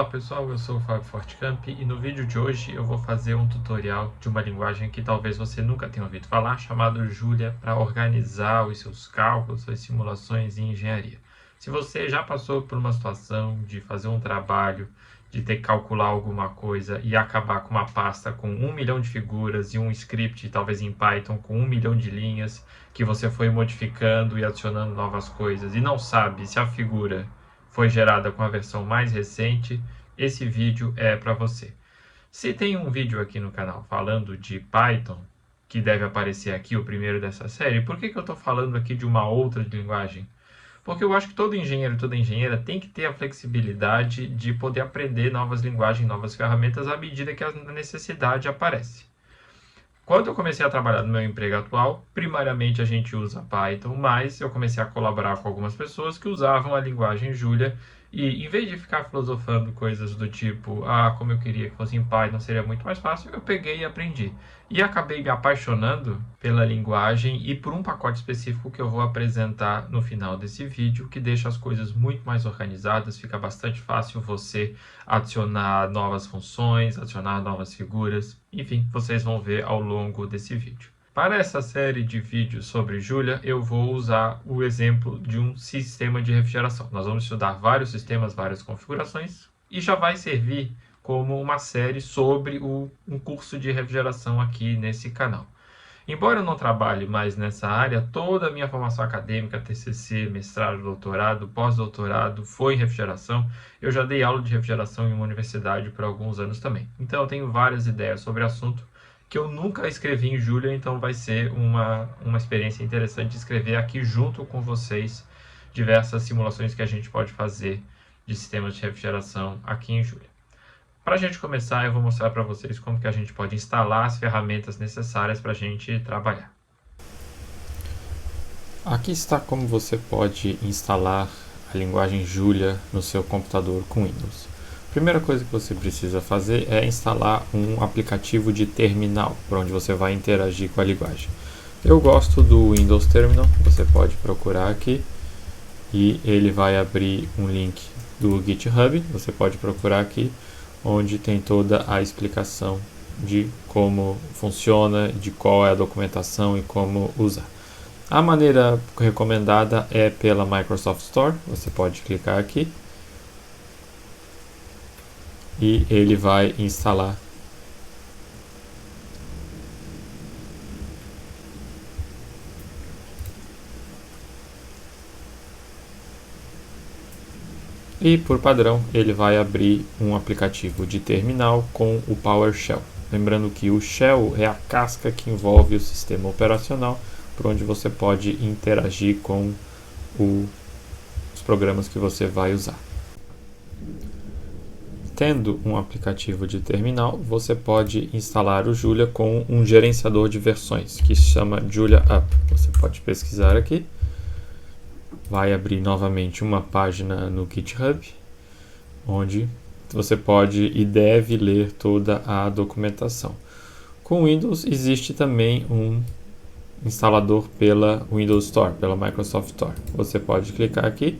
Olá pessoal, eu sou o Fábio Fortcamp e no vídeo de hoje eu vou fazer um tutorial de uma linguagem que talvez você nunca tenha ouvido falar, chamado Julia, para organizar os seus cálculos, suas simulações em engenharia. Se você já passou por uma situação de fazer um trabalho, de ter que calcular alguma coisa e acabar com uma pasta com 1 milhão de figuras e um script, talvez em Python, com 1 milhão de linhas, que você foi modificando e adicionando novas coisas e não sabe se a figura foi gerada com a versão mais recente, esse vídeo é para você. Se tem um vídeo aqui no canal falando de Python, que deve aparecer aqui, o primeiro dessa série, por que eu estou falando aqui de uma outra linguagem? Porque eu acho que todo engenheiro e toda engenheira tem que ter a flexibilidade de poder aprender novas linguagens, novas ferramentas à medida que a necessidade aparece. Quando eu comecei a trabalhar no meu emprego atual, primariamente a gente usa Python, mas eu comecei a colaborar com algumas pessoas que usavam a linguagem Julia e, em vez de ficar filosofando coisas do tipo, como eu queria que fosse em Python, seria muito mais fácil, eu peguei e aprendi. E acabei me apaixonando pela linguagem e por um pacote específico que eu vou apresentar no final desse vídeo, que deixa as coisas muito mais organizadas, fica bastante fácil você adicionar novas funções, adicionar novas figuras, enfim, vocês vão ver ao longo desse vídeo. Para essa série de vídeos sobre Julia, eu vou usar o exemplo de um sistema de refrigeração. Nós vamos estudar vários sistemas, várias configurações, e já vai servir como uma série sobre um curso de refrigeração aqui nesse canal. Embora eu não trabalhe mais nessa área, toda a minha formação acadêmica, TCC, mestrado, doutorado, pós-doutorado, foi em refrigeração. Eu já dei aula de refrigeração em uma universidade por alguns anos também. Então eu tenho várias ideias sobre o assunto que eu nunca escrevi em Julia, então vai ser uma experiência interessante escrever aqui junto com vocês diversas simulações que a gente pode fazer de sistemas de refrigeração aqui em Julia. Para a gente começar, eu vou mostrar para vocês como que a gente pode instalar as ferramentas necessárias para a gente trabalhar. Aqui está como você pode instalar a linguagem Julia no seu computador com Windows. A primeira coisa que você precisa fazer é instalar um aplicativo de terminal, por onde você vai interagir com a linguagem. Eu gosto do Windows Terminal, você pode procurar aqui, e ele vai abrir um link do GitHub, você pode procurar aqui, onde tem toda a explicação de como funciona, de qual é a documentação e como usar. A maneira recomendada é pela Microsoft Store, você pode clicar aqui e ele vai instalar e, por padrão, ele vai abrir um aplicativo de terminal com o PowerShell. Lembrando que o Shell é a casca que envolve o sistema operacional, por onde você pode interagir com os programas que você vai usar. Tendo um aplicativo de terminal, você pode instalar o Julia com um gerenciador de versões, que se chama Julia Up. Você pode pesquisar aqui. Vai abrir novamente uma página no GitHub, onde você pode e deve ler toda a documentação. Com Windows existe também um instalador pela Windows Store, pela Microsoft Store. Você pode clicar aqui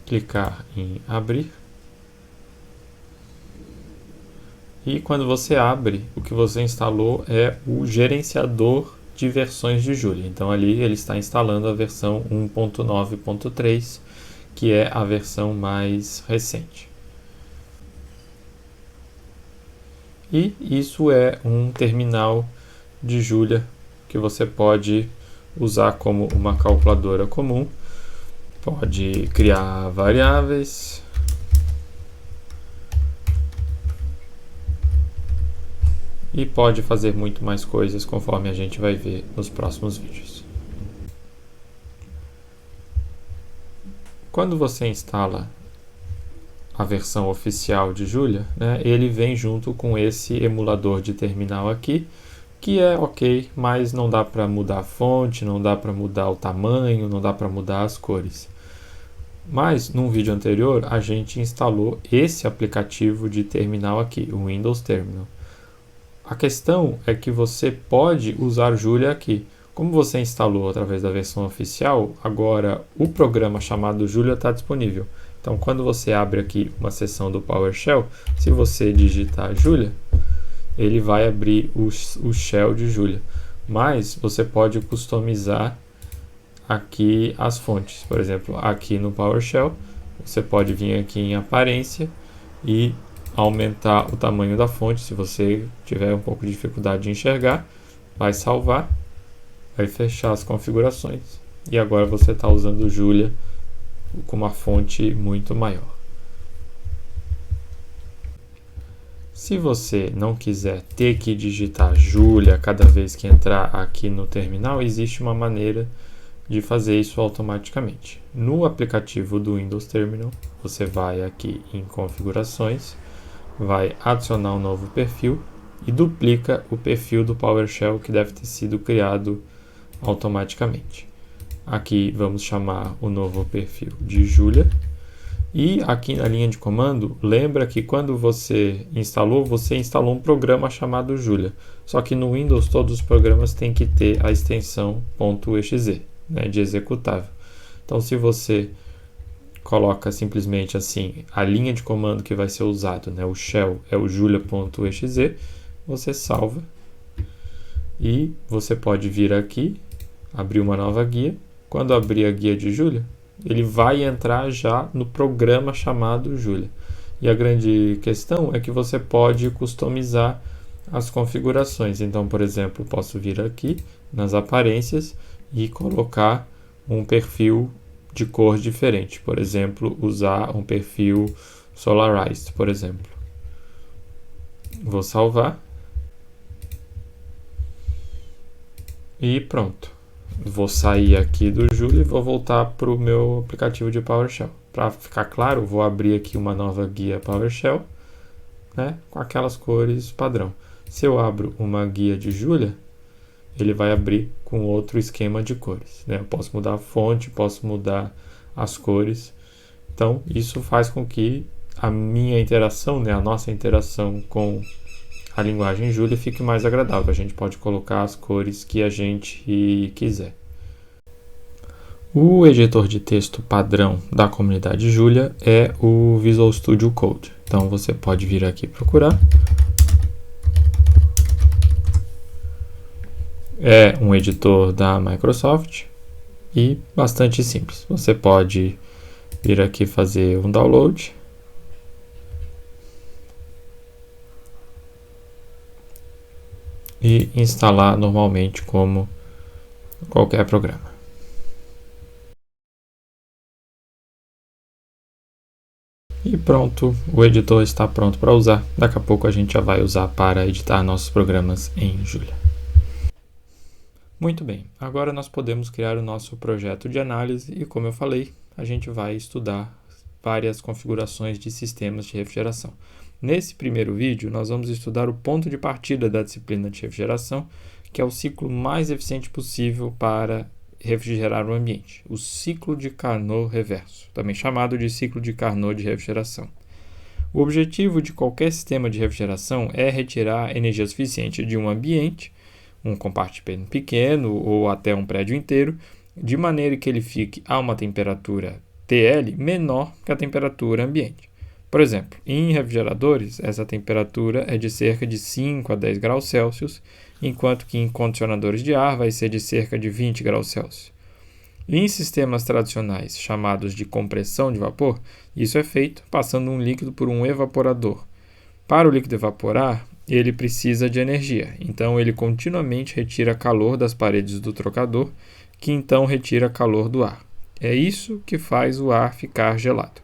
clicar em abrir, e quando você abre, o que você instalou é o gerenciador de versões de Julia. Então ali ele está instalando a versão 1.9.3, que é a versão mais recente. E isso é um terminal de Julia que você pode usar como uma calculadora comum. Pode criar variáveis, e pode fazer muito mais coisas conforme a gente vai ver nos próximos vídeos. Quando você instala a versão oficial de Julia, ele vem junto com esse emulador de terminal aqui, que é ok, mas não dá para mudar a fonte, não dá para mudar o tamanho, não dá para mudar as cores. Mas, num vídeo anterior, a gente instalou esse aplicativo de terminal aqui, o Windows Terminal. A questão é que você pode usar Julia aqui. Como você instalou através da versão oficial, agora o programa chamado Julia está disponível. Então, quando você abre aqui uma seção do PowerShell, se você digitar Julia, ele vai abrir o shell de Julia. Mas você pode customizar aqui as fontes. Por exemplo, aqui no PowerShell, você pode vir aqui em aparência e aumentar o tamanho da fonte. Se você tiver um pouco de dificuldade de enxergar, vai salvar, vai fechar as configurações e agora você está usando o Julia com uma fonte muito maior. Se você não quiser ter que digitar Julia cada vez que entrar aqui no terminal, existe uma maneira de fazer isso automaticamente. No aplicativo do Windows Terminal, você vai aqui em configurações, vai adicionar um novo perfil e duplica o perfil do PowerShell que deve ter sido criado automaticamente. Aqui vamos chamar o novo perfil de Julia. E aqui na linha de comando, lembra que quando você instalou um programa chamado Julia. Só que no Windows todos os programas têm que ter a extensão .exe, né, de executável. Então se você coloca simplesmente assim, a linha de comando que vai ser usado, né, o shell é o julia.exe, você salva e você pode vir aqui, abrir uma nova guia. Quando abrir a guia de Julia, ele vai entrar já no programa chamado Julia. E a grande questão é que você pode customizar as configurações. Então, por exemplo, posso vir aqui nas aparências e colocar um perfil de cor diferente. Por exemplo, usar um perfil Solarized, por exemplo. Vou salvar. E pronto. Vou sair aqui do Julia e vou voltar para o meu aplicativo de PowerShell. Para ficar claro, vou abrir aqui uma nova guia PowerShell, né, com aquelas cores padrão. Se eu abro uma guia de Julia, ele vai abrir com outro esquema de cores, né? Eu posso mudar a fonte, posso mudar as cores. Então, isso faz com que a minha interação, né, a nossa interação com a linguagem Julia fique mais agradável. A gente pode colocar as cores que a gente quiser. O editor de texto padrão da comunidade Julia é o Visual Studio Code. Então você pode vir aqui procurar. É um editor da Microsoft e bastante simples. Você pode vir aqui fazer um download. E instalar normalmente como qualquer programa. E pronto, o editor está pronto para usar. Daqui a pouco a gente já vai usar para editar nossos programas em Julia. Muito bem, agora nós podemos criar o nosso projeto de análise e, como eu falei, a gente vai estudar várias configurações de sistemas de refrigeração. Nesse primeiro vídeo, nós vamos estudar o ponto de partida da disciplina de refrigeração, que é o ciclo mais eficiente possível para refrigerar o ambiente, o ciclo de Carnot reverso, também chamado de ciclo de Carnot de refrigeração. O objetivo de qualquer sistema de refrigeração é retirar energia suficiente de um ambiente, um compartimento pequeno ou até um prédio inteiro, de maneira que ele fique a uma temperatura TL menor que a temperatura ambiente. Por exemplo, em refrigeradores, essa temperatura é de cerca de 5 a 10 graus Celsius, enquanto que em condicionadores de ar vai ser de cerca de 20 graus Celsius. Em sistemas tradicionais, chamados de compressão de vapor, isso é feito passando um líquido por um evaporador. Para o líquido evaporar, ele precisa de energia, então ele continuamente retira calor das paredes do trocador, que então retira calor do ar. É isso que faz o ar ficar gelado.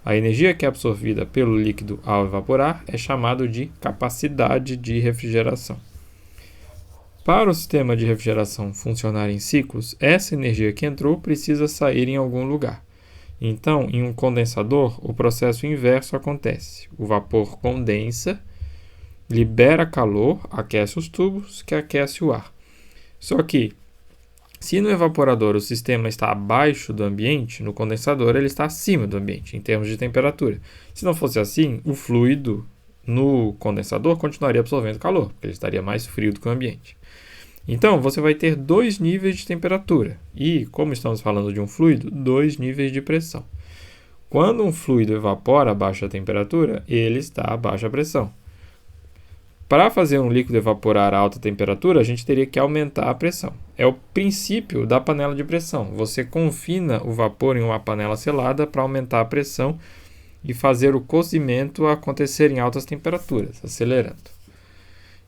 A energia que é absorvida pelo líquido ao evaporar é chamada de capacidade de refrigeração. Para o sistema de refrigeração funcionar em ciclos, essa energia que entrou precisa sair em algum lugar. Então, em um condensador, o processo inverso acontece. O vapor condensa, libera calor, aquece os tubos, que aquece o ar. Só que Se no evaporador o sistema está abaixo do ambiente, no condensador ele está acima do ambiente, em termos de temperatura. Se não fosse assim, o fluido no condensador continuaria absorvendo calor, porque ele estaria mais frio do que o ambiente. Então, você vai ter 2 níveis de temperatura e, como estamos falando de um fluido, 2 níveis de pressão. Quando um fluido evapora a baixa temperatura, ele está a baixa pressão. Para fazer um líquido evaporar a alta temperatura, a gente teria que aumentar a pressão. É o princípio da panela de pressão. Você confina o vapor em uma panela selada para aumentar a pressão e fazer o cozimento acontecer em altas temperaturas, acelerando.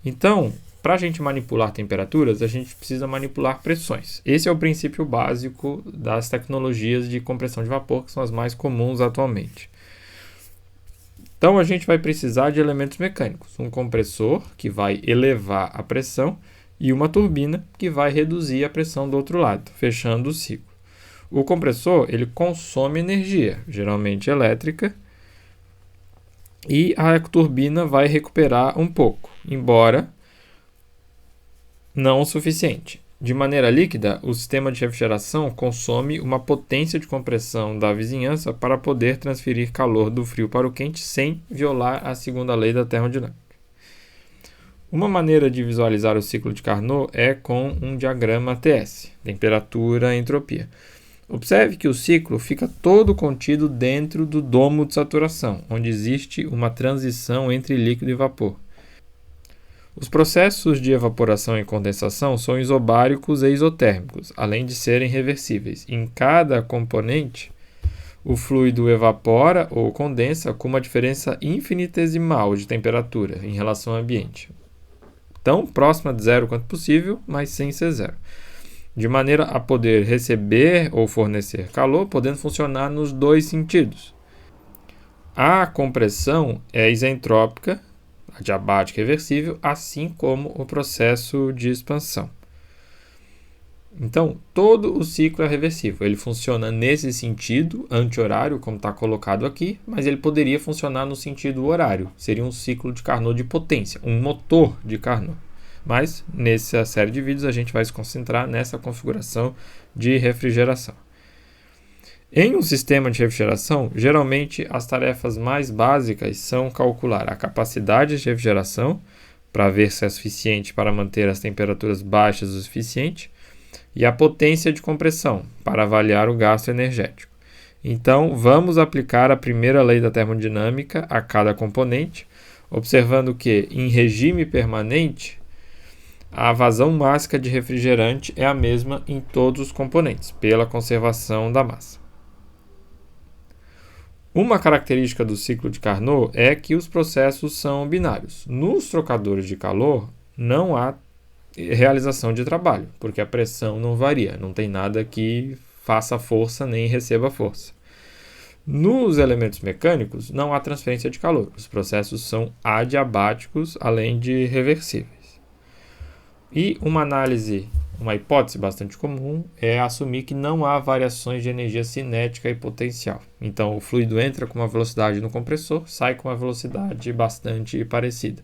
Então, para a gente manipular temperaturas, a gente precisa manipular pressões. Esse é o princípio básico das tecnologias de compressão de vapor, que são as mais comuns atualmente. Então, a gente vai precisar de elementos mecânicos. Um compressor, que vai elevar a pressão, e uma turbina, que vai reduzir a pressão do outro lado, fechando o ciclo. O compressor, ele consome energia, geralmente elétrica, e a turbina vai recuperar um pouco, embora não o suficiente. De maneira líquida, o sistema de refrigeração consome uma potência de compressão da vizinhança para poder transferir calor do frio para o quente sem violar a segunda lei da termodinâmica. Uma maneira de visualizar o ciclo de Carnot é com um diagrama TS, temperatura e entropia. Observe que o ciclo fica todo contido dentro do domo de saturação, onde existe uma transição entre líquido e vapor. Os processos de evaporação e condensação são isobáricos e isotérmicos, além de serem reversíveis. Em cada componente, o fluido evapora ou condensa com uma diferença infinitesimal de temperatura em relação ao ambiente. Tão próxima de zero quanto possível, mas sem ser zero. De maneira a poder receber ou fornecer calor, podendo funcionar nos dois sentidos. A compressão é isentrópica, adiabática reversível, assim como o processo de expansão. Então, todo o ciclo é reversível. Ele funciona nesse sentido anti-horário, como está colocado aqui, mas ele poderia funcionar no sentido horário. Seria um ciclo de Carnot de potência, um motor de Carnot. Mas, nessa série de vídeos, a gente vai se concentrar nessa configuração de refrigeração. Em um sistema de refrigeração, geralmente as tarefas mais básicas são calcular a capacidade de refrigeração, para ver se é suficiente para manter as temperaturas baixas o suficiente, e a potência de compressão, para avaliar o gasto energético. Então, vamos aplicar a primeira lei da termodinâmica a cada componente, observando que, em regime permanente, a vazão máxima de refrigerante é a mesma em todos os componentes, pela conservação da massa. Uma característica do ciclo de Carnot é que os processos são binários. Nos trocadores de calor, não há realização de trabalho, porque a pressão não varia, não tem nada que faça força nem receba força. Nos elementos mecânicos, não há transferência de calor. Os processos são adiabáticos, além de reversíveis. E uma hipótese bastante comum é assumir que não há variações de energia cinética e potencial. Então, o fluido entra com uma velocidade no compressor, sai com uma velocidade bastante parecida.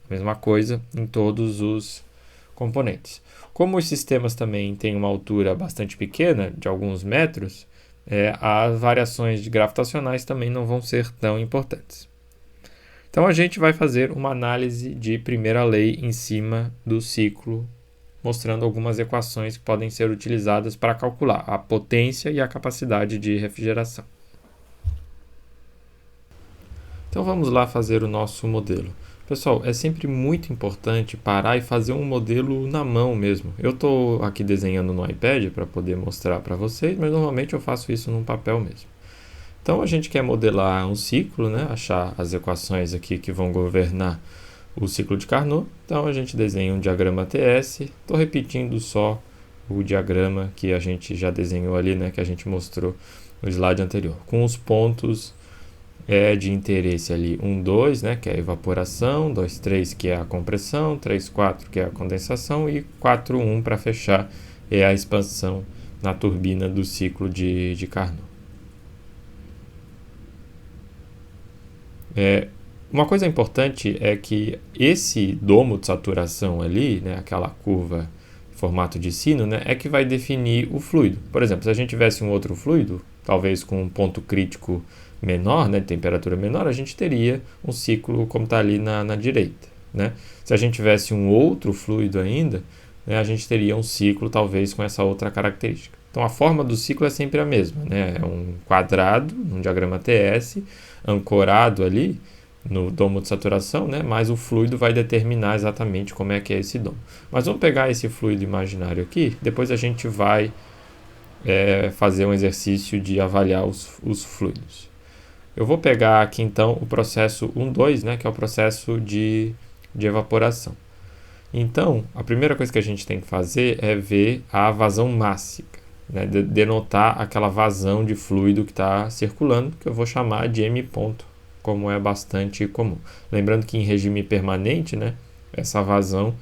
A mesma coisa em todos os componentes. Como os sistemas também têm uma altura bastante pequena, de alguns metros, as variações gravitacionais também não vão ser tão importantes. Então, a gente vai fazer uma análise de primeira lei em cima do ciclo, mostrando algumas equações que podem ser utilizadas para calcular a potência e a capacidade de refrigeração. Então, vamos lá fazer o nosso modelo. Pessoal, é sempre muito importante parar e fazer um modelo na mão mesmo. Eu estou aqui desenhando no iPad para poder mostrar para vocês, mas normalmente eu faço isso num papel mesmo. Então, a gente quer modelar um ciclo, né? Achar as equações aqui que vão governar o ciclo de Carnot. Então, a gente desenha um diagrama TS. Estou repetindo só o diagrama que a gente já desenhou ali, né? Que a gente mostrou no slide anterior. Com os pontos de interesse ali 1, 2, né? Que é a evaporação. 2, 3, que é a compressão. 3, 4, que é a condensação. E 4, 1, para fechar, é a expansão na turbina do ciclo de Carnot. Uma coisa importante é que esse domo de saturação ali, né, aquela curva formato de sino, né, é que vai definir o fluido. Por exemplo, se a gente tivesse um outro fluido, talvez com um ponto crítico menor, né, temperatura menor, a gente teria um ciclo como está ali na direita, né? Se a gente tivesse um outro fluido ainda, né, a gente teria um ciclo talvez com essa outra característica. Então a forma do ciclo é sempre a mesma, né? É um quadrado, um diagrama TS, ancorado ali no domo de saturação, né? Mas o fluido vai determinar exatamente como é que é esse domo. Mas vamos pegar esse fluido imaginário aqui, depois a gente vai fazer um exercício de avaliar os fluidos. Eu vou pegar aqui então o processo 1,2, né? Que é o processo de evaporação. Então, a primeira coisa que a gente tem que fazer é ver a vazão mássica, né? Denotar aquela vazão de fluido que está circulando, que eu vou chamar de M ponto, como é bastante comum. Lembrando que em regime permanente, né, essa vazão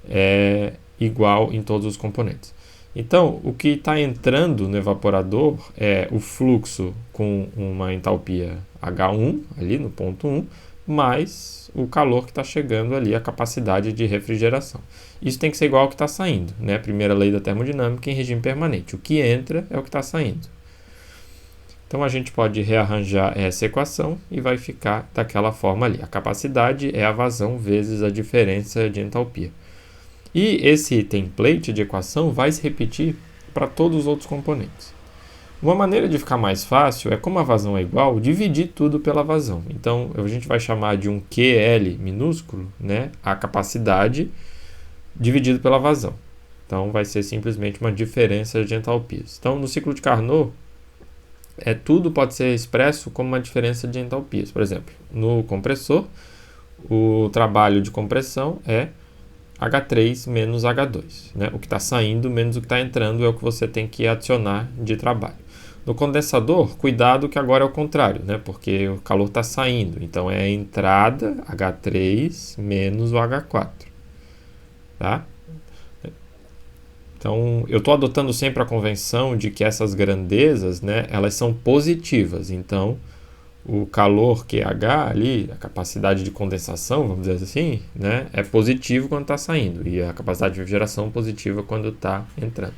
é igual em todos os componentes. Então, o que está entrando no evaporador é o fluxo com uma entalpia H1, ali no ponto 1, mais o calor que está chegando ali, a capacidade de refrigeração. Isso tem que ser igual ao que está saindo, né? Primeira lei da termodinâmica em regime permanente. O que entra é o que está saindo. Então a gente pode rearranjar essa equação e vai ficar daquela forma ali. A capacidade é a vazão vezes a diferença de entalpia. E esse template de equação vai se repetir para todos os outros componentes. Uma maneira de ficar mais fácil é, como a vazão é igual, dividir tudo pela vazão. Então a gente vai chamar de um QL minúsculo, né, a capacidade dividido pela vazão. Então vai ser simplesmente uma diferença de entalpias. Então no ciclo de Carnot, tudo pode ser expresso como uma diferença de entalpias. Por exemplo, no compressor, o trabalho de compressão é H3 menos H2. Né? O que está saindo menos o que está entrando é o que você tem que adicionar de trabalho. No condensador, cuidado que agora é o contrário, né? Porque o calor está saindo. Então é a entrada H3 menos o H4. Tá? Então, eu estou adotando sempre a convenção de que essas grandezas, né, elas são positivas. Então, o calor QH ali, a capacidade de condensação, vamos dizer assim, né, é positivo quando está saindo. E a capacidade de refrigeração positiva quando está entrando.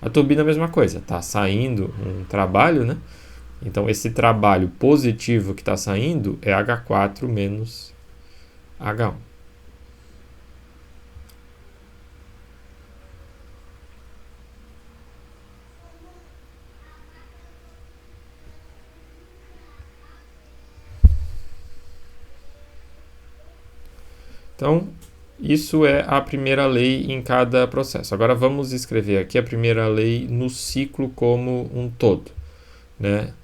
A turbina é a mesma coisa. Está saindo um trabalho, né? Então, esse trabalho positivo que está saindo é H4 menos H1. Então, isso é a primeira lei em cada processo. Agora vamos escrever aqui a primeira lei no ciclo como um todo, né?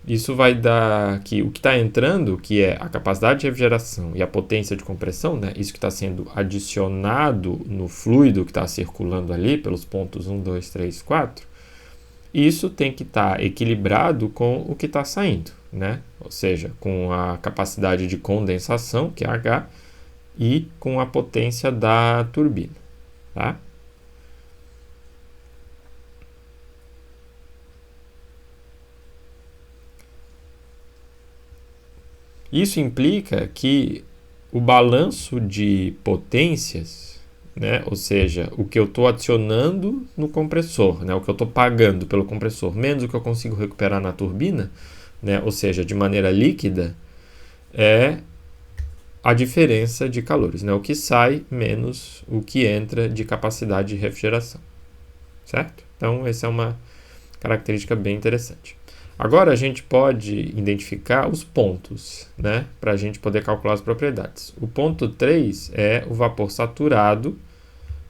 Isso vai dar que o que está entrando, que é a capacidade de refrigeração e a potência de compressão, né? Isso que está sendo adicionado no fluido que está circulando ali pelos pontos 1, 2, 3, 4, isso tem que estar equilibrado com o que está saindo, né? Ou seja, com a capacidade de condensação, que é H, e com a potência da turbina, tá? Isso implica que o balanço de potências, né, ou seja, o que eu estou adicionando no compressor, né, o que eu estou pagando pelo compressor, menos o que eu consigo recuperar na turbina, né, ou seja, de maneira líquida, é a diferença de calores, né? O que sai menos o que entra de capacidade de refrigeração, certo? Então, essa é uma característica bem interessante. Agora, a gente pode identificar os pontos, né? Para a gente poder calcular as propriedades. O ponto 3 é o vapor saturado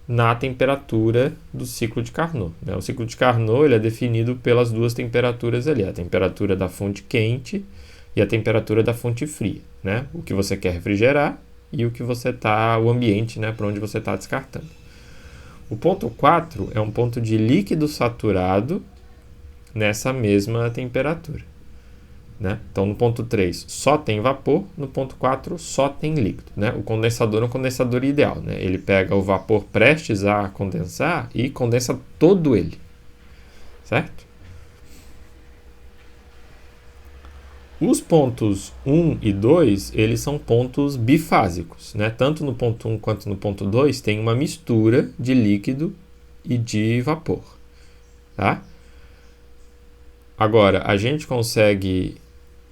na temperatura do ciclo de Carnot, né? O ciclo de Carnot ele é definido pelas duas temperaturas ali, a temperatura da fonte quente e a temperatura da fonte fria, né? O que você quer refrigerar e o que você o ambiente, né, para onde você está descartando. O ponto 4 é um ponto de líquido saturado nessa mesma temperatura, né? Então no ponto 3 só tem vapor, no ponto 4 só tem líquido, né? O condensador é um condensador ideal, né? Ele pega o vapor prestes a condensar e condensa todo ele, certo? Os pontos 1 e 2, eles são pontos bifásicos, né? Tanto no ponto 1 quanto no ponto 2 tem uma mistura de líquido e de vapor, tá? Agora, a gente consegue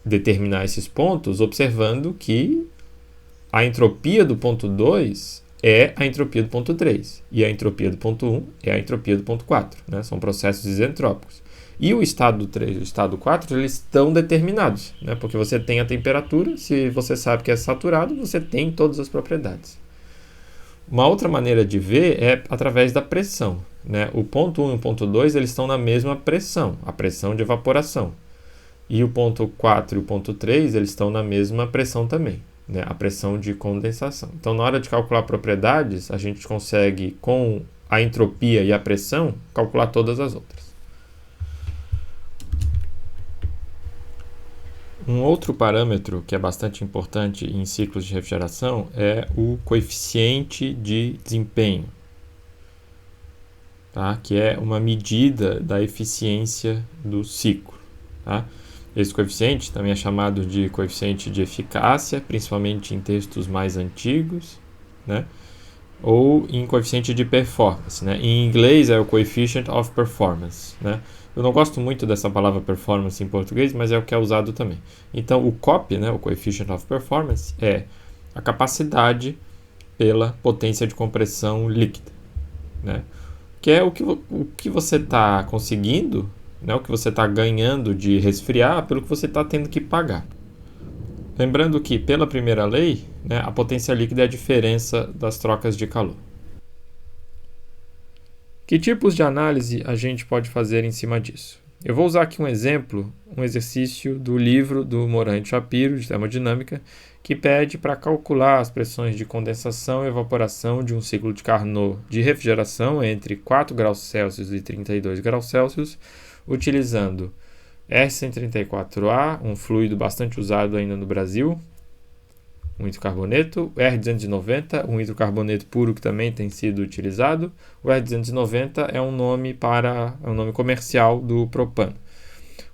determinar esses pontos observando que a entropia do ponto 2 é a entropia do ponto 3 e a entropia do ponto 1 é a entropia do ponto 4, né? São processos isentrópicos. E o estado 3 e o estado 4, eles estão determinados, né? Porque você tem a temperatura, se você sabe que é saturado, você tem todas as propriedades. Uma outra maneira de ver é através da pressão, né? O ponto 1 e o ponto 2 eles estão na mesma pressão, a pressão de evaporação. E o ponto 4 e o ponto 3 eles estão na mesma pressão também, né? A pressão de condensação. Então, na hora de calcular propriedades, a gente consegue, com a entropia e a pressão, calcular todas as outras. Um outro parâmetro que é bastante importante em ciclos de refrigeração é o coeficiente de desempenho, tá? Que é uma medida da eficiência do ciclo, tá? Esse coeficiente também é chamado de coeficiente de eficácia, principalmente em textos mais antigos, né? Ou em coeficiente de performance, né? Em inglês é o coefficient of performance, né? Eu não gosto muito dessa palavra performance em português, mas é o que é usado também. Então, o COP, né, o coefficient of performance, é a capacidade pela potência de compressão líquida, né? Que é o que você está conseguindo, né, o que você está ganhando de resfriar pelo que você está tendo que pagar. Lembrando que, pela primeira lei, né, a potência líquida é a diferença das trocas de calor. Que tipos de análise a gente pode fazer em cima disso? Eu vou usar aqui um exemplo, um exercício do livro do Moran e Shapiro, de termodinâmica, que pede para calcular as pressões de condensação e evaporação de um ciclo de Carnot de refrigeração entre 4 graus Celsius e 32 graus Celsius, utilizando R134A, um fluido bastante usado ainda no Brasil, um hidrocarboneto, o R290, um hidrocarboneto puro que também tem sido utilizado. O R290 é um nome comercial do propano.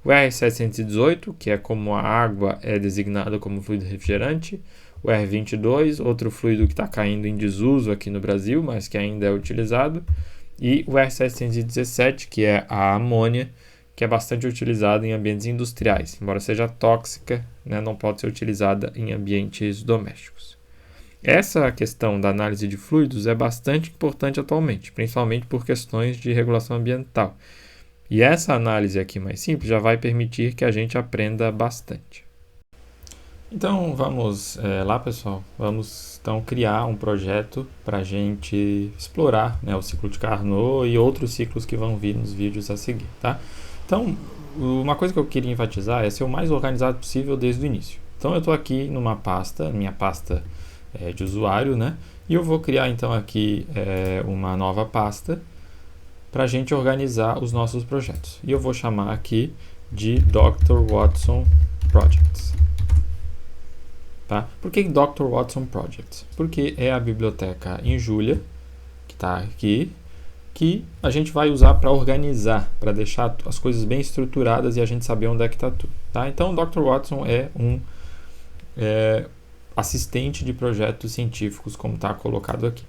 O R718, que é como a água é designada como fluido refrigerante. O R22, outro fluido que está caindo em desuso aqui no Brasil, mas que ainda é utilizado. E o R717, que é a amônia, que é bastante utilizada em ambientes industriais, embora seja tóxica, né, não pode ser utilizada em ambientes domésticos. Essa questão da análise de fluidos é bastante importante atualmente, principalmente por questões de regulação ambiental. E essa análise aqui mais simples já vai permitir que a gente aprenda bastante. Então vamos lá, pessoal, vamos então criar um projeto para a gente explorar, né, o ciclo de Carnot e outros ciclos que vão vir nos vídeos a seguir, tá? Então, uma coisa que eu queria enfatizar é ser o mais organizado possível desde o início. Então, eu estou aqui numa pasta, minha pasta de usuário, né? E eu vou criar, então, aqui uma nova pasta para a gente organizar os nossos projetos. E eu vou chamar aqui de Dr. Watson Projects. Tá? Por que Dr. Watson Projects? Porque é a biblioteca em Julia, que está aqui, que a gente vai usar para organizar, para deixar as coisas bem estruturadas e a gente saber onde é que está tudo. Tá? Então, o Dr. Watson é um assistente de projetos científicos, como está colocado aqui.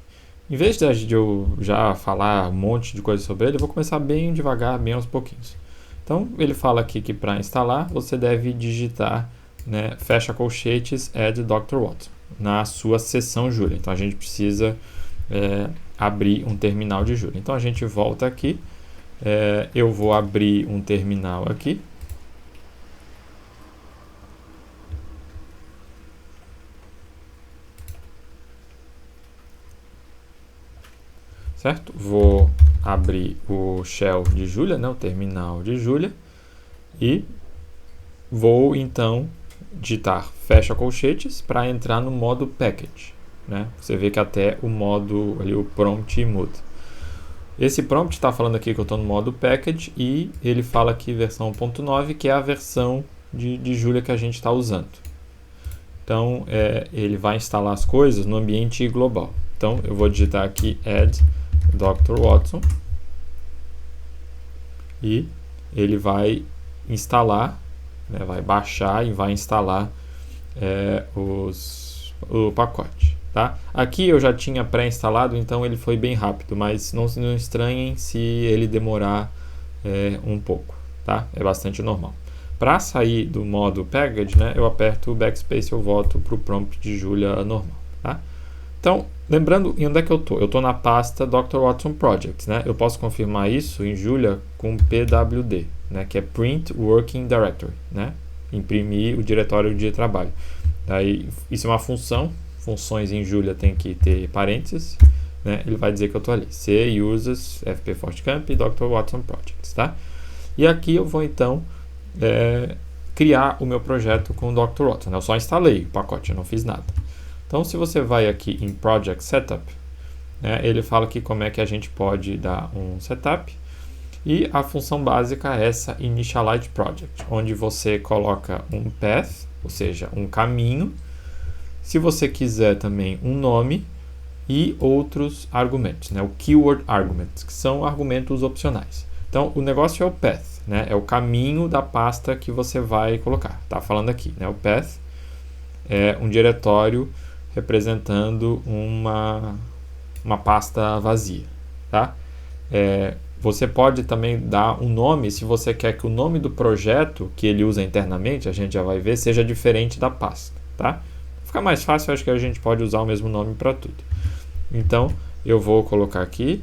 Em vez de eu já falar um monte de coisa sobre ele, eu vou começar bem devagar, bem aos pouquinhos. Então, ele fala aqui que para instalar, você deve digitar, né, fecha colchetes, add Dr. Watson, na sua seção Julia. Então, a gente precisa abrir um terminal de Julia. Então a gente volta aqui, eu vou abrir um terminal aqui, certo? Vou abrir o shell de Julia, né, o terminal de Julia, e vou então digitar fecha colchetes para entrar no modo package. Né? Você vê que até o modo ali, o prompt muda. Esse prompt está falando aqui que eu estou no modo package e ele fala aqui versão 1.9, que é a versão de Julia que a gente está usando. Então, ele vai instalar as coisas no ambiente global. Então, eu vou digitar aqui add Dr. Watson e ele vai instalar, né, vai baixar e vai instalar o pacote. tá? Aqui eu já tinha pré-instalado, então ele foi bem rápido, mas não estranhem se ele demorar um pouco, tá? É bastante normal. Para sair do modo package, né, eu aperto o backspace e eu volto para o prompt de Julia normal, tá? Então, lembrando em onde é que eu estou? Eu estou na pasta Dr. Watson Projects, né? Eu posso confirmar isso em Julia com pwd, né, que é Print Working Directory, né? Imprimir o diretório de trabalho. Daí, isso é uma função. Funções em Julia tem que ter parênteses, né? Ele vai dizer que eu estou ali. C uses FP FortiCamp e Dr. Watson Projects, tá? E aqui eu vou então criar o meu projeto com o Dr. Watson. Eu só instalei o pacote, eu não fiz nada. Então, se você vai aqui em Project Setup, né, ele fala aqui como é que a gente pode dar um setup. E a função básica é essa Initialize Project, onde você coloca um path, ou seja, um caminho. Se você quiser também um nome e outros argumentos, né, o Keyword Arguments, que são argumentos opcionais. Então, o negócio é o path, né, é o caminho da pasta que você vai colocar. Tá falando aqui, né, o path é um diretório representando uma pasta vazia, tá? Você pode também dar um nome, se você quer que o nome do projeto que ele usa internamente, a gente já vai ver, seja diferente da pasta, tá? Fica mais fácil, acho que a gente pode usar o mesmo nome para tudo. Então, eu vou colocar aqui,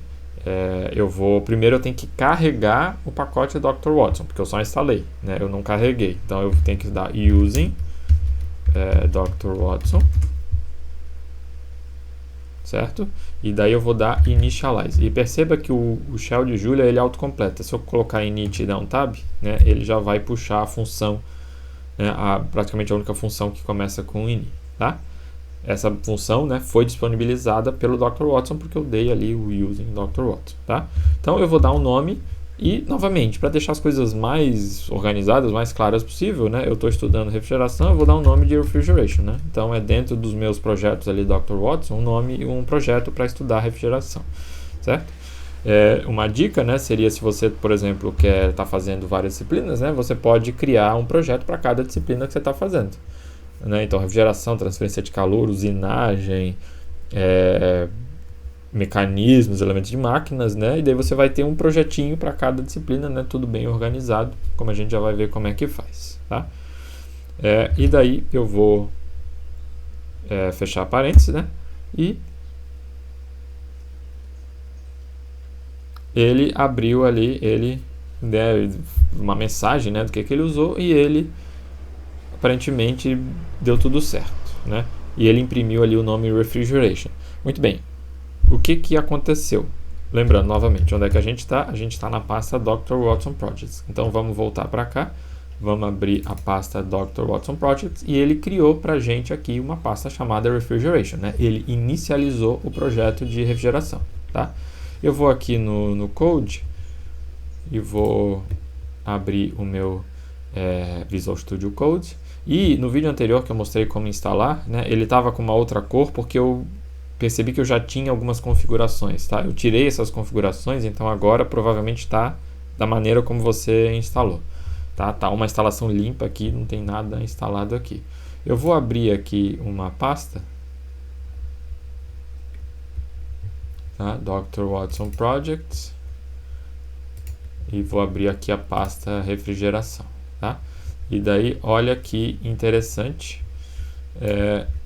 primeiro eu tenho que carregar o pacote Dr. Watson, porque eu só instalei, né? Eu não carreguei. Então, eu tenho que dar using Dr. Watson, certo? E daí eu vou dar initialize. E perceba que o shell de Julia ele autocompleta. Se eu colocar init e dar um tab, né, ele já vai puxar a função, né, praticamente a única função que começa com init, tá? Essa função, né, foi disponibilizada pelo Dr. Watson porque eu dei ali o using Dr. Watson, tá? Então eu vou dar um nome. E, novamente, para deixar as coisas mais organizadas, mais claras possível, né? Eu estou estudando refrigeração, eu vou dar um nome de refrigeration, né? Então, é dentro dos meus projetos ali, Dr. Watson, um nome e um projeto para estudar refrigeração, certo? Uma dica, né, seria se você, por exemplo, quer estar fazendo várias disciplinas, né? Você pode criar um projeto para cada disciplina que você está fazendo, né? Então, refrigeração, transferência de calor, usinagem, mecanismos, elementos de máquinas, né? E daí você vai ter um projetinho para cada disciplina, né? Tudo bem organizado, como a gente já vai ver como é que faz, tá? E daí eu vou fechar parênteses, né? E ele abriu ali, uma mensagem, né? Do que ele usou e ele aparentemente deu tudo certo, né? E ele imprimiu ali o nome Refrigeration. Muito bem. O que aconteceu? Lembrando novamente, onde é que a gente está? A gente está na pasta Dr. Watson Projects. Então vamos voltar para cá, vamos abrir a pasta Dr. Watson Projects e ele criou para a gente aqui uma pasta chamada Refrigeration, né? Ele inicializou o projeto de refrigeração, tá? Eu vou aqui no Code e vou abrir o meu Visual Studio Code. E no vídeo anterior que eu mostrei como instalar, né? Ele estava com uma outra cor porque eu percebi que eu já tinha algumas configurações, tá? Eu tirei essas configurações, então agora provavelmente está da maneira como você instalou, tá? Tá uma instalação limpa aqui, não tem nada instalado aqui. Eu vou abrir aqui uma pasta, tá? Dr. Watson Projects, e vou abrir aqui a pasta refrigeração, tá? E daí, olha que interessante,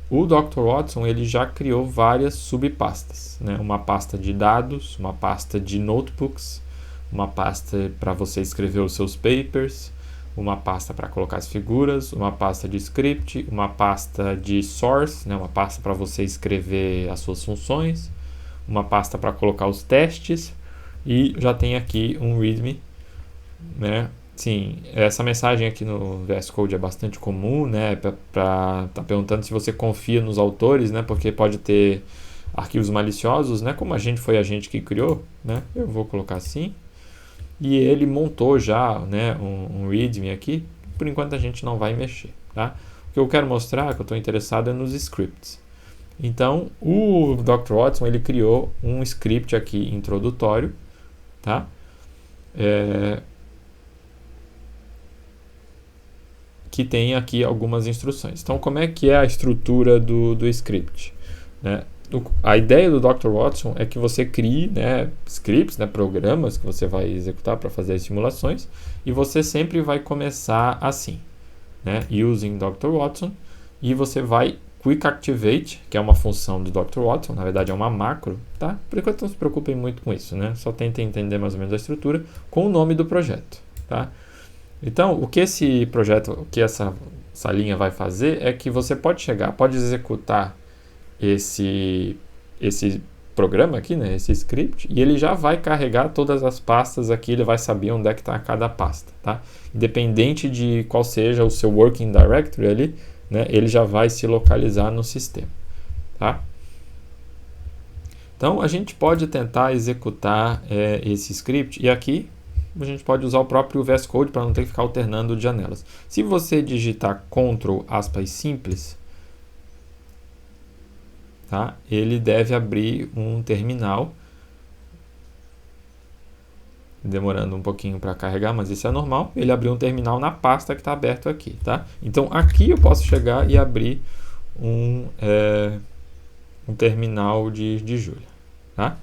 o Dr. Watson ele já criou várias subpastas, né? Uma pasta de dados, uma pasta de notebooks, uma pasta para você escrever os seus papers, uma pasta para colocar as figuras, uma pasta de script, uma pasta de source, né? Uma pasta para você escrever as suas funções, uma pasta para colocar os testes e já tem aqui um README, né? Sim, essa mensagem aqui no VS Code é bastante comum, né? Tá perguntando se você confia nos autores, né? Porque pode ter arquivos maliciosos, né? Como foi a gente que criou, né? Eu vou colocar assim. E ele montou já, né? Um README aqui. Por enquanto a gente não vai mexer, tá? O que eu quero mostrar, que eu estou interessado, é nos scripts. Então, o Dr. Watson ele criou um script aqui introdutório, tá? Que tem aqui algumas instruções. Então, como é que é a estrutura do script? né? A ideia do Dr. Watson é que você crie, né, scripts, né, programas que você vai executar para fazer as simulações, e você sempre vai começar assim, né, using Dr. Watson, e você vai quick activate, que é uma função do Dr. Watson, na verdade é uma macro, tá? Por enquanto não se preocupem muito com isso, né? Só tentem entender mais ou menos a estrutura com o nome do projeto, tá? Então, o que esse projeto, o que essa linha vai fazer é que você pode executar esse programa aqui, né, esse script, e ele já vai carregar todas as pastas aqui, ele vai saber onde é que está cada pasta, tá? Independente de qual seja o seu working directory ali, né, ele já vai se localizar no sistema, tá? Então, a gente pode tentar executar esse script, e aqui a gente pode usar o próprio VS Code para não ter que ficar alternando de janelas. Se você digitar Ctrl aspas simples, tá? Ele deve abrir um terminal, demorando um pouquinho para carregar, mas isso é normal. Ele abriu um terminal na pasta que está aberto aqui, tá? Então aqui eu posso chegar e abrir um terminal de Julia, tá?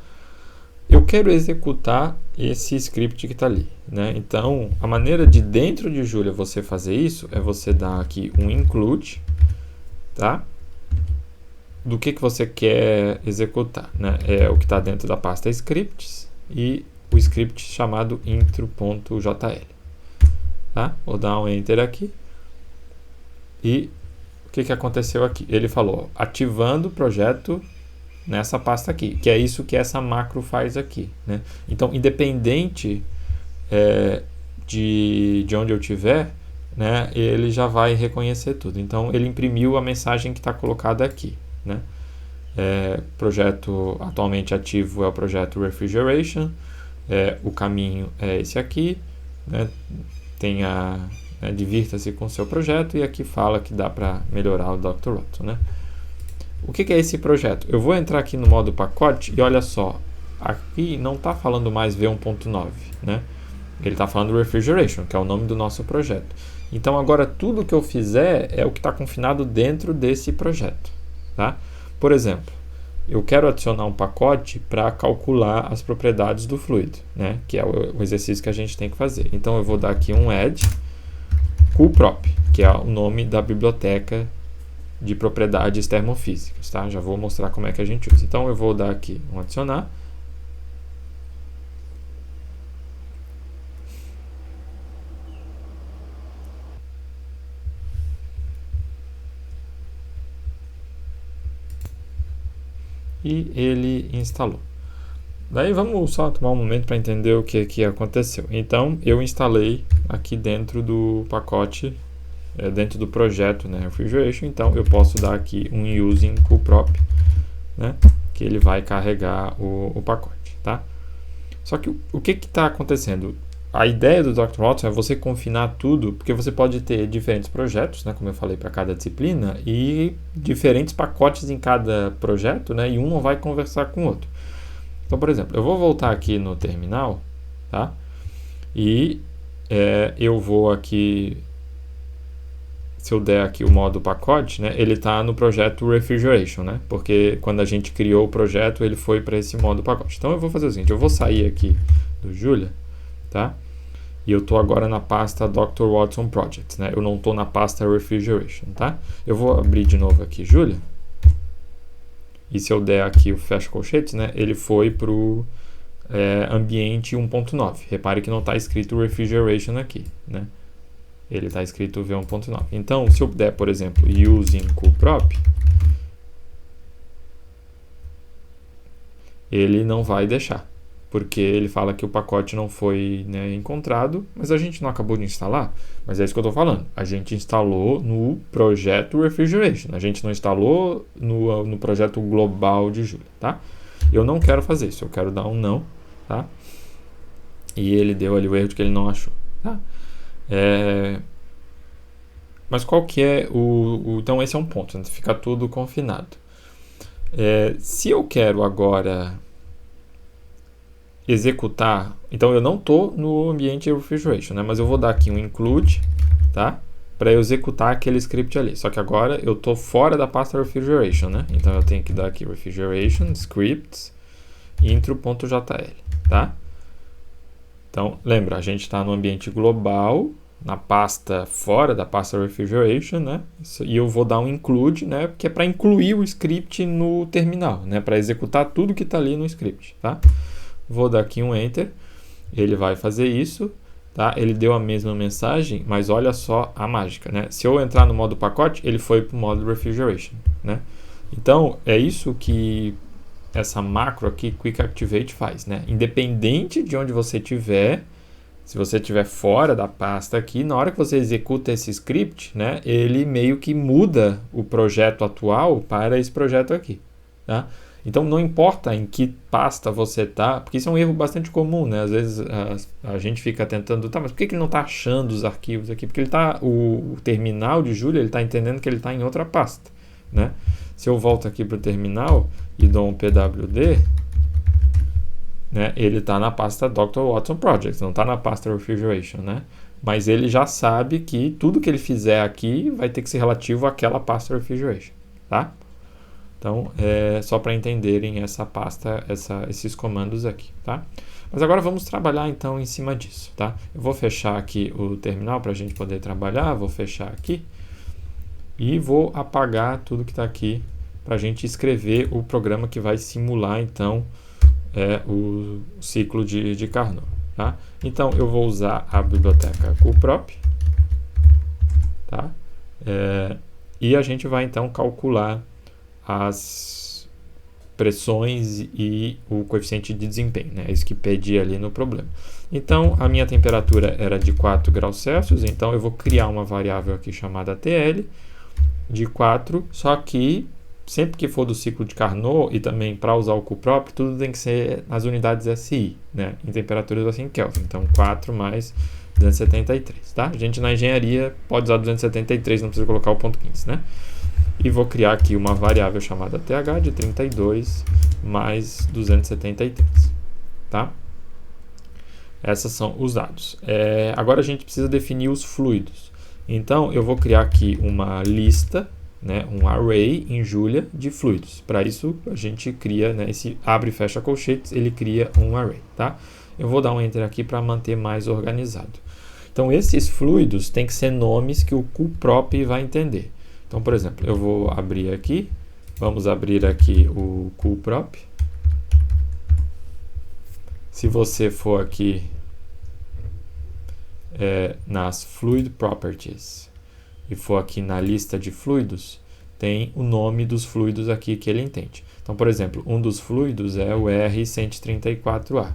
Eu quero executar esse script que está ali, né? Então a maneira de dentro de Julia você fazer isso é você dar aqui um include, tá? Do que você quer executar, né? É o que está dentro da pasta scripts e o script chamado intro.jl, tá? Vou dar um enter aqui e o que aconteceu aqui? Ele falou ativando o projeto nessa pasta aqui, que é isso que essa macro faz aqui, né? Então, independente de onde eu tiver, né, ele já vai reconhecer tudo. Então, ele imprimiu a mensagem que está colocada aqui, né? Projeto atualmente ativo é o projeto Refrigeration, o caminho é esse aqui, né? Divirta-se com o seu projeto, e aqui fala que dá para melhorar o Dr. Watson, né? O que é esse projeto? Eu vou entrar aqui no modo pacote e olha só, aqui não está falando mais V1.9, né? Ele está falando Refrigeration, que é o nome do nosso projeto. Então agora tudo que eu fizer é o que está confinado dentro desse projeto, tá? Por exemplo, eu quero adicionar um pacote para calcular as propriedades do fluido, né? Que é o exercício que a gente tem que fazer. Então eu vou dar aqui um add coprop, que é o nome da biblioteca de propriedades termofísicas, tá? Já vou mostrar como é que a gente usa. Então eu vou dar aqui um adicionar. E ele instalou. Daí vamos só tomar um momento para entender o que aconteceu. Então eu instalei aqui dentro do pacote, dentro do projeto, né, Refrigeration. Então eu posso dar aqui um using coprop, né, que ele vai carregar o pacote, tá? Só que o que está acontecendo? A ideia do Dr. Watson é você confinar tudo, porque você pode ter diferentes projetos, né, como eu falei, para cada disciplina, e diferentes pacotes em cada projeto, né, e um não vai conversar com o outro. Então, por exemplo, eu vou voltar aqui no terminal, tá? E eu vou aqui, se eu der aqui o modo pacote, né, ele está no projeto Refrigeration, né? Porque quando a gente criou o projeto, ele foi para esse modo pacote. Então eu vou fazer o seguinte, eu vou sair aqui do Julia, tá? E eu estou agora na pasta Dr. Watson Project, né? Eu não estou na pasta Refrigeration, tá? Eu vou abrir de novo aqui Julia. E se eu der aqui o fecha colchetes, né, ele foi para o ambiente 1.9. Repare que não está escrito Refrigeration aqui, né? Ele está escrito V1.9. Então, se eu der, por exemplo, using coprop, ele não vai deixar, porque ele fala que o pacote não foi, né, encontrado, mas a gente não acabou de instalar. Mas é isso que eu estou falando. A gente instalou no projeto Refrigeration. A gente não instalou no projeto global de Julia, tá? Eu não quero fazer isso. Eu quero dar um não, tá? E ele deu ali o erro de que ele não achou, tá? Mas qual que é então esse é um ponto, né? Fica tudo confinado. Se eu quero agora executar, então eu não estou no ambiente Refrigeration, né? Mas eu vou dar aqui um include, tá? para eu executar aquele script ali. Só que agora eu estou fora da pasta refrigeration, né? Então eu tenho que dar aqui refrigeration, scripts, intro.jl, tá? Então, lembra, a gente está no ambiente global, na pasta fora da pasta refrigeration, né? E eu vou dar um include, né? Que é para incluir o script no terminal, né? Para executar tudo que está ali no script, tá? Vou dar aqui um enter, ele vai fazer isso, tá? Ele deu a mesma mensagem, mas olha só a mágica, né? Se eu entrar no modo pacote, ele foi para o modo refrigeration, né? Então, é isso que essa macro aqui, Quick Activate, faz, né? Independente de onde você estiver, se você estiver fora da pasta aqui, na hora que você executa esse script, né, ele meio que muda o projeto atual para esse projeto aqui, tá? Então não importa em que pasta você está, porque isso é um erro bastante comum, né? Às vezes a gente fica tentando, tá, mas por que ele não está achando os arquivos aqui? Porque ele tá, o terminal de Julia, ele está entendendo que ele está em outra pasta, né? Se eu volto aqui para o terminal e dou um pwd, né, ele está na pasta Dr. Watson Project, não está na pasta Refrigeration, né? Mas ele já sabe que tudo que ele fizer aqui vai ter que ser relativo àquela pasta Refrigeration, tá? Então, é só para entenderem essa pasta, esses comandos aqui, tá? Mas agora vamos trabalhar então em cima disso, tá? Eu vou fechar aqui o terminal para a gente poder trabalhar, vou fechar aqui e vou apagar tudo que está aqui para a gente escrever o programa que vai simular então o ciclo de Carnot, tá? Então eu vou usar a biblioteca cuprop, tá? E a gente vai então calcular as pressões e o coeficiente de desempenho, né? Isso que pedi ali no problema. Então a minha temperatura era de 4 graus Celsius, então eu vou criar uma variável aqui chamada TL de 4, só que sempre que for do ciclo de Carnot e também para usar o cuprop, tudo tem que ser nas unidades SI, né? Em temperaturas assim Kelvin. Então 4 mais 273, tá? A gente na engenharia pode usar 273, não precisa colocar o ponto 15, né? E vou criar aqui uma variável chamada TH de 32 mais 273, tá? Esses são os dados. Agora a gente precisa definir os fluidos. Então eu vou criar aqui uma lista, né, um array em Julia de fluidos. Para isso a gente cria, né, esse abre e fecha colchetes, ele cria um array, tá? Eu vou dar um enter aqui para manter mais organizado. Então esses fluidos têm que ser nomes que o cuprop vai entender. Então, por exemplo, eu vou abrir aqui, vamos abrir aqui o cuprop. Se você for aqui nas Fluid Properties e for aqui na lista de fluidos, tem o nome dos fluidos aqui que ele entende. Então, por exemplo, um dos fluidos é o R134A.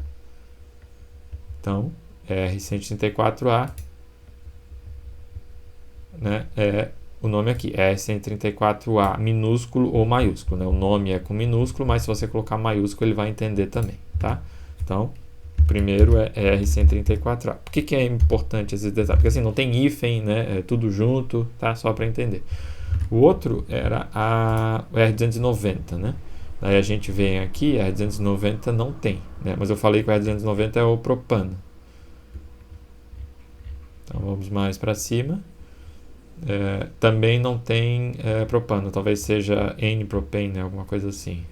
Então, R134A, né, é o nome aqui, R134A minúsculo ou maiúsculo, né? O nome é com minúsculo, mas se você colocar maiúsculo ele vai entender também, tá? Então, primeiro é R134A. Por que é importante esses detalhes? Porque assim, não tem hífen, né? É tudo junto, tá? Só para entender. O outro era o R290, né? Daí a gente vem aqui, R290 não tem, né? Mas eu falei que o R290 é o propano. Então vamos mais para cima. Também não tem propano, talvez seja N-propane, né? Alguma coisa assim.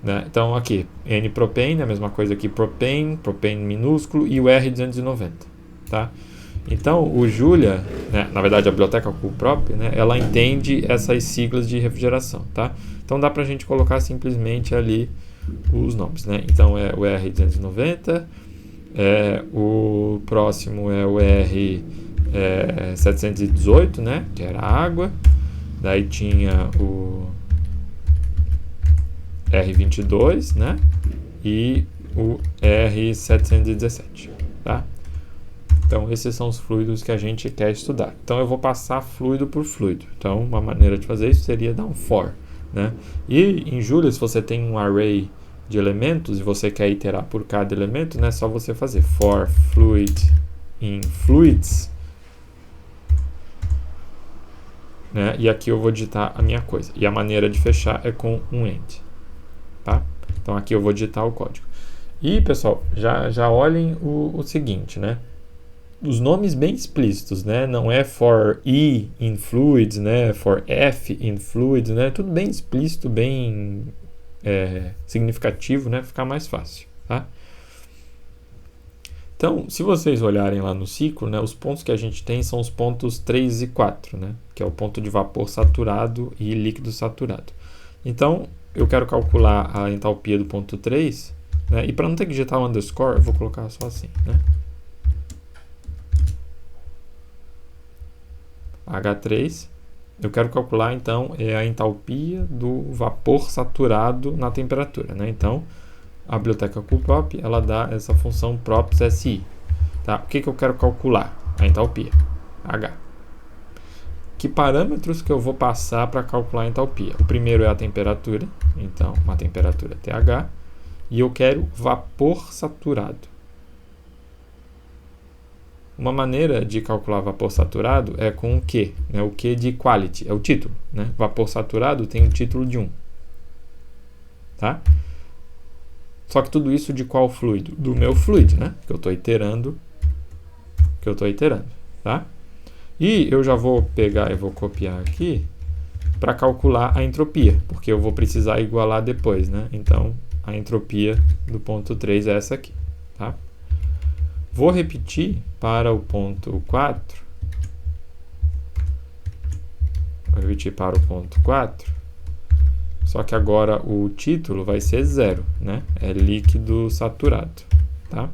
Né? Então aqui, N-propane, a mesma coisa aqui, propane minúsculo e o R290, tá? Então o Julia, né, na verdade a biblioteca cuprop, né, ela entende essas siglas de refrigeração, tá? Então dá pra gente colocar simplesmente ali os nomes, né? Então é o R290, o próximo é o R718, né, que era água, daí tinha o R22, né, e o R717, tá? Então esses são os fluidos que a gente quer estudar. Então eu vou passar fluido por fluido. Então uma maneira de fazer isso seria dar um for, né? E em Julia, se você tem um array de elementos e você quer iterar por cada elemento, né, é só você fazer for fluid in fluids, né, e aqui eu vou digitar a minha coisa. E a maneira de fechar é com um end, tá? Então aqui eu vou digitar o código. E pessoal, já olhem o seguinte, né? os nomes bem explícitos, né? Não é for E in fluids, né? For F in fluids, né? Tudo bem explícito, bem significativo, né? Ficar mais fácil, tá? Então, se vocês olharem lá no ciclo, né, os pontos que a gente tem são os pontos 3 e 4, né, que é o ponto de vapor saturado e líquido saturado. Então, eu quero calcular a entalpia do ponto 3, né, e para não ter que digitar o underscore, eu vou colocar só assim, né? H3, eu quero calcular, então, a entalpia do vapor saturado na temperatura, né? Então, a biblioteca QProp, ela dá essa função props SI. Tá? O que eu quero calcular? A entalpia, H. Que parâmetros que eu vou passar para calcular a entalpia? O primeiro é a temperatura, então uma temperatura TH, e eu quero vapor saturado. Uma maneira de calcular vapor saturado é com o Q, né? O Q de quality, é o título, né? Vapor saturado tem um título de 1. Tá? Só que tudo isso de qual fluido? Do meu fluido, né? Que eu estou iterando. Tá? E eu já vou pegar e vou copiar aqui para calcular a entropia, porque eu vou precisar igualar depois, né? Então, a entropia do ponto 3 é essa aqui, tá? Vou repetir para o ponto 4. Vou repetir para o ponto 4. Só que agora o título vai ser 0, né? É líquido saturado, tá?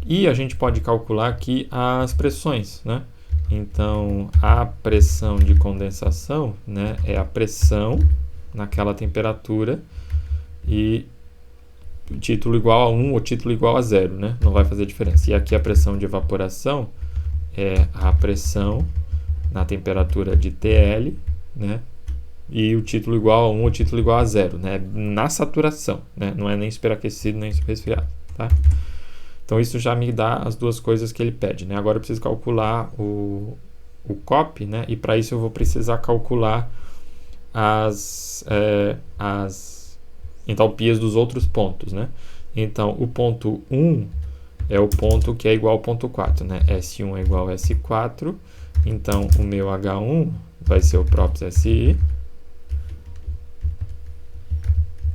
E a gente pode calcular aqui as pressões, né? Então, a pressão de condensação, né, é a pressão naquela temperatura e título igual a 1 ou título igual a 0, né? Não vai fazer diferença. E aqui a pressão de evaporação é a pressão na temperatura de TL, né? E o título igual a 1 ou título igual a 0, né? Na saturação, né? Não é nem superaquecido nem superresfriado, tá? Então isso já me dá as duas coisas que ele pede, né? Agora eu preciso calcular o COP, né? E para isso eu vou precisar calcular as entalpias dos outros pontos, né? Então o ponto 1 é o ponto que é igual ao ponto 4, né? S1 é igual a S4, então o meu H1 vai ser o props SI.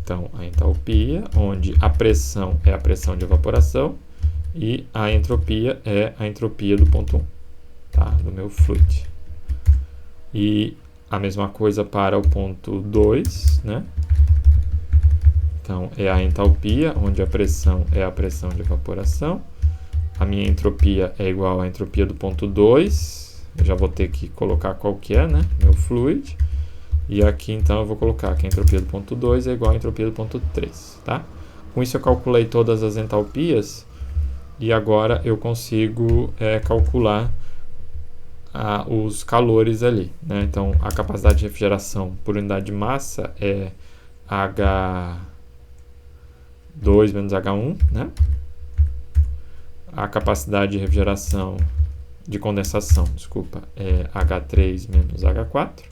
Então a entalpia, onde a pressão é a pressão de evaporação, e a entropia é a entropia do ponto 1, tá? Do meu fluid. E a mesma coisa para o ponto 2, né? Então, é a entalpia, onde a pressão é a pressão de evaporação. A minha entropia é igual à entropia do ponto 2. Eu já vou ter que colocar qual que é, né? Meu fluid. E aqui, então, eu vou colocar que a entropia do ponto 2 é igual à entropia do ponto 3, tá? Com isso, eu calculei todas as entalpias. E agora eu consigo calcular os calores ali, né? Então, a capacidade de refrigeração por unidade de massa é H2 menos H1, né? A capacidade de refrigeração de condensação, desculpa, é H3 menos H4.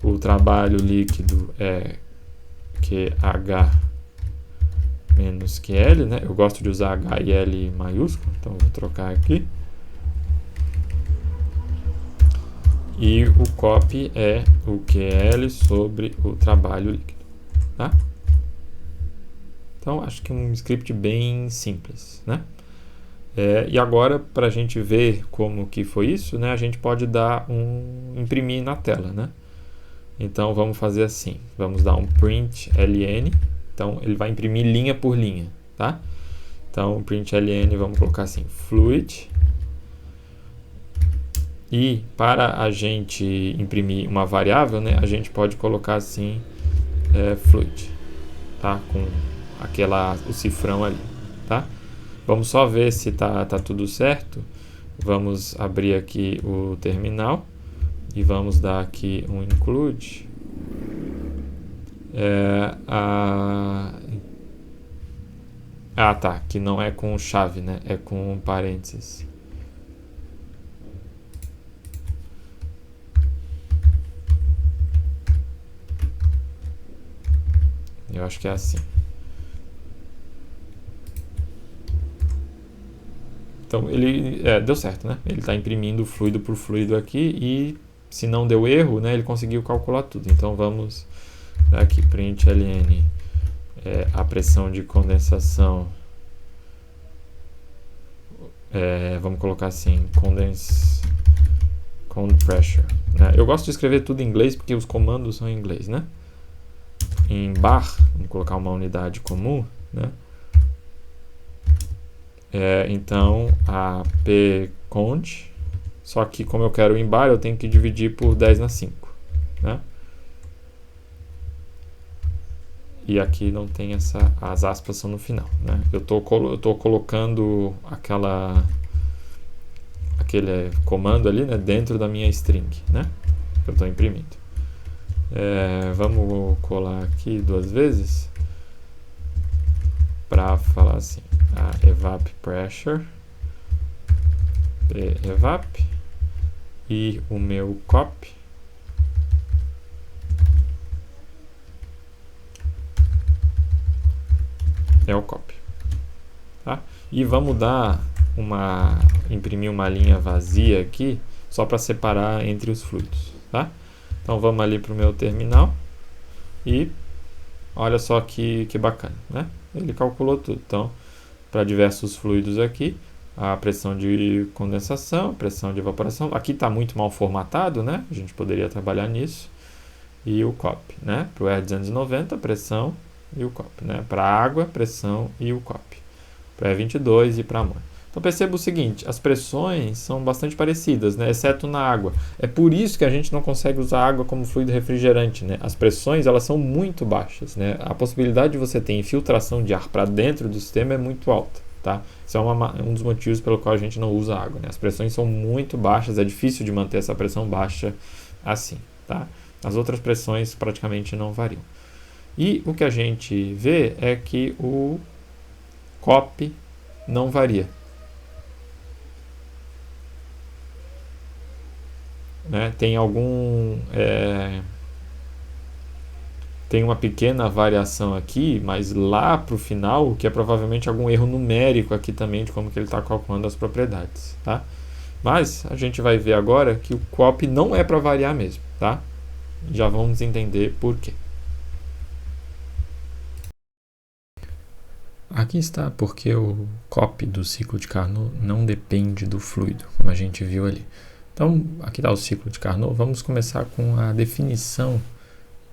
O trabalho líquido é QH menos QL, né? Eu gosto de usar H e L maiúsculo, então vou trocar aqui. E o COP é o QL sobre o trabalho líquido, tá? Então, acho que é um script bem simples, né? E agora, para a gente ver como que foi isso, né? A gente pode dar imprimir na tela, né? Então, vamos fazer assim. Vamos dar um print ln. Então, ele vai imprimir linha por linha, tá? Então, print ln, vamos colocar assim, fluid. E para a gente imprimir uma variável, né, a gente pode colocar assim, fluid, tá? Com o cifrão ali, tá? Vamos só ver se tá tudo certo. Vamos abrir aqui o terminal e vamos dar aqui um include. Tá, que não é com chave, né? É com parênteses. Eu acho que é assim. Então ele deu certo, né? Ele está imprimindo fluido por fluido aqui e se não deu erro, né, ele conseguiu calcular tudo. Então vamos aqui, println a pressão de condensação, vamos colocar assim, cond pressure, né? Eu gosto de escrever tudo em inglês porque os comandos são em inglês, né? Em bar, vamos colocar uma unidade comum, né? Então a pcond, só que como eu quero em bar, eu tenho que dividir por 10/5, né? E aqui não tem as aspas são no final, né? Eu tô colocando aquele comando ali, né, dentro da minha string, né? Que eu estou imprimindo. Vamos colar aqui 2 vezes para falar assim, a evap pressure, evap, e o meu copy é o copy, tá? E vamos imprimir uma linha vazia aqui só para separar entre os fluidos, tá? Então vamos ali para o meu terminal e olha só que bacana, né? Ele calculou tudo. Então, para diversos fluidos aqui, a pressão de condensação, a pressão de evaporação. Aqui está muito mal formatado, né? A gente poderia trabalhar nisso. E o COP, né? Para o R290, pressão e o COP, né? Para a água, pressão e o COP. Para E22 e para amônia. Então perceba o seguinte, as pressões são bastante parecidas, né? Exceto na água. É por isso que a gente não consegue usar água como fluido refrigerante, né? As pressões elas são muito baixas, né? A possibilidade de você ter infiltração de ar para dentro do sistema é muito alta, tá? Isso é um dos motivos pelo qual a gente não usa água, né? As pressões são muito baixas, é difícil de manter essa pressão baixa assim, tá? As outras pressões praticamente não variam. E o que a gente vê é que o COP não varia, né? Tem uma pequena variação aqui, mas lá para o final, que é provavelmente algum erro numérico aqui também de como que ele está calculando as propriedades, tá? Mas a gente vai ver agora que o COP não é para variar mesmo, tá? Já vamos entender por quê. Aqui está porque o COP do ciclo de Carnot não depende do fluido, como a gente viu ali. Então, aqui está o ciclo de Carnot. Vamos começar com a definição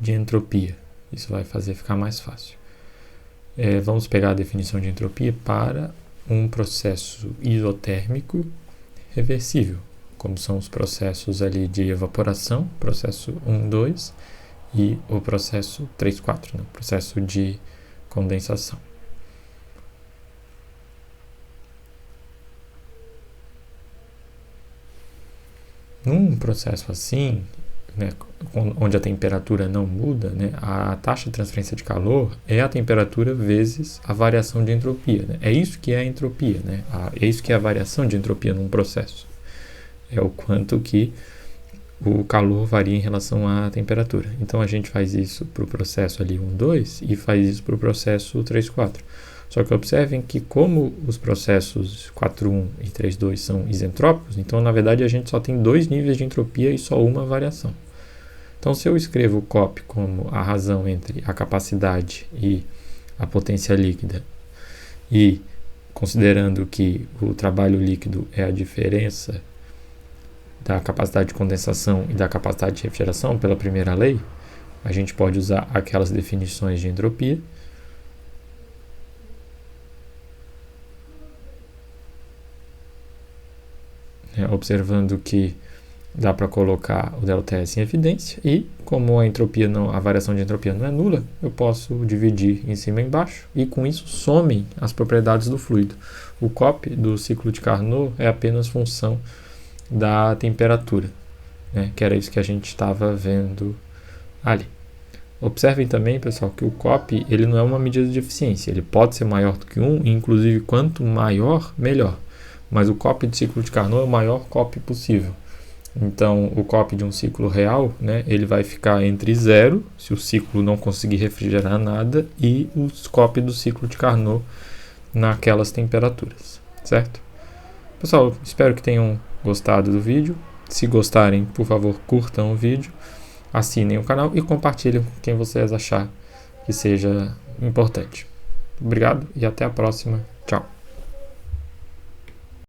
de entropia. Isso vai fazer ficar mais fácil. Vamos pegar a definição de entropia para um processo isotérmico reversível, como são os processos ali de evaporação, processo 1, 2, e o processo 3, 4, né? Processo de condensação. Num processo assim, né, onde a temperatura não muda, né, a taxa de transferência de calor é a temperatura vezes a variação de entropia, né? É isso que é a entropia, né? É isso que é a variação de entropia num processo. É o quanto que o calor varia em relação à temperatura. Então a gente faz isso para o processo ali 1, 2 e faz isso para o processo 3, 4. Só que observem que como os processos 4.1 e 3.2 são isentrópicos, então na verdade a gente só tem 2 níveis de entropia e só uma variação. Então se eu escrevo o COP como a razão entre a capacidade e a potência líquida, e considerando que o trabalho líquido é a diferença da capacidade de condensação e da capacidade de refrigeração pela primeira lei, a gente pode usar aquelas definições de entropia. Observando que dá para colocar o ΔS em evidência e como a variação de entropia não é nula, eu posso dividir em cima e embaixo e com isso somem as propriedades do fluido. O COP do ciclo de Carnot é apenas função da temperatura, né, que era isso que a gente estava vendo ali. Observem também, pessoal, que o COP ele não é uma medida de eficiência, ele pode ser maior do que 1, e inclusive quanto maior, melhor. Mas o COP de ciclo de Carnot é o maior COP possível. Então, o COP de um ciclo real, né, ele vai ficar entre 0, se o ciclo não conseguir refrigerar nada, e o COP do ciclo de Carnot naquelas temperaturas, certo? Pessoal, espero que tenham gostado do vídeo. Se gostarem, por favor, curtam o vídeo, assinem o canal e compartilhem com quem vocês acharem que seja importante. Obrigado e até a próxima.